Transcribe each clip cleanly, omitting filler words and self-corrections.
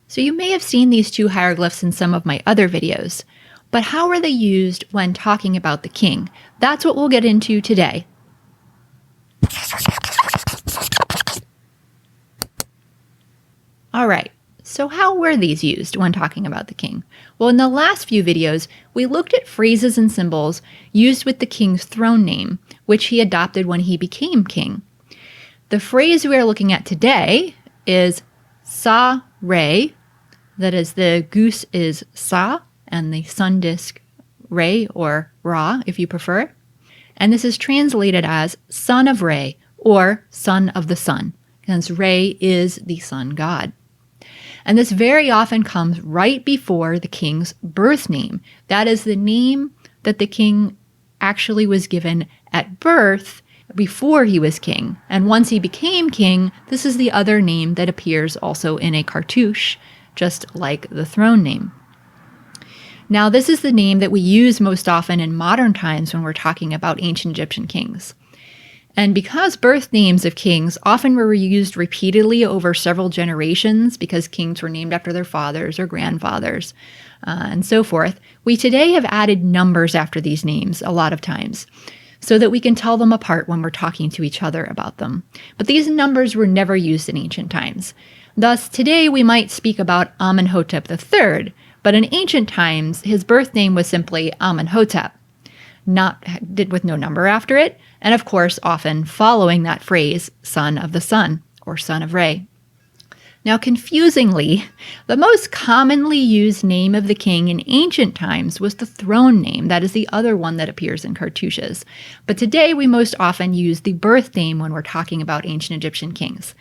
So you may have seen these two hieroglyphs in some of my other videos, but how are they used when talking about the king? That's what we'll get into today. All right, so how were these used when talking about the king? Well, in the last few videos, we looked at phrases and symbols used with the king's throne name, which he adopted when he became king. The phrase we are looking at today is sa-re, that is, the goose is sa, and the sun disk Re, or Ra, if you prefer. And this is translated as son of Re, or son of the sun, since Re is the sun god. And this very often comes right before the king's birth name. That is the name that the king actually was given at birth before he was king. And once he became king, this is the other name that appears also in a cartouche, just like the throne name. Now, this is the name that we use most often in modern times when we're talking about ancient Egyptian kings. And because birth names of kings often were used repeatedly over several generations, because kings were named after their fathers or grandfathers, and so forth, we today have added numbers after these names a lot of times, so that we can tell them apart when we're talking to each other about them. But these numbers were never used in ancient times. Thus, today we might speak about Amenhotep III, but in ancient times, his birth name was simply Amenhotep, with no number after it, and of course, often following that phrase, son of the sun, or son of Re. Now, confusingly, the most commonly used name of the king in ancient times was the throne name. That is the other one that appears in cartouches. But today, we most often use the birth name when we're talking about ancient Egyptian kings.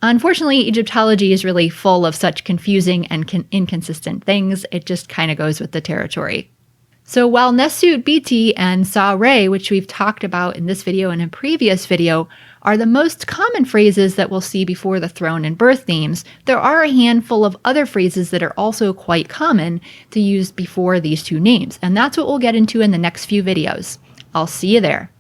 Unfortunately, Egyptology is really full of such confusing and inconsistent things. It just kind of goes with the territory. So while Nesut Biti and Sa-Re, which we've talked about in this video and in a previous video, are the most common phrases that we'll see before the throne and birth names, there are a handful of other phrases that are also quite common to use before these two names. And that's what we'll get into in the next few videos. I'll see you there.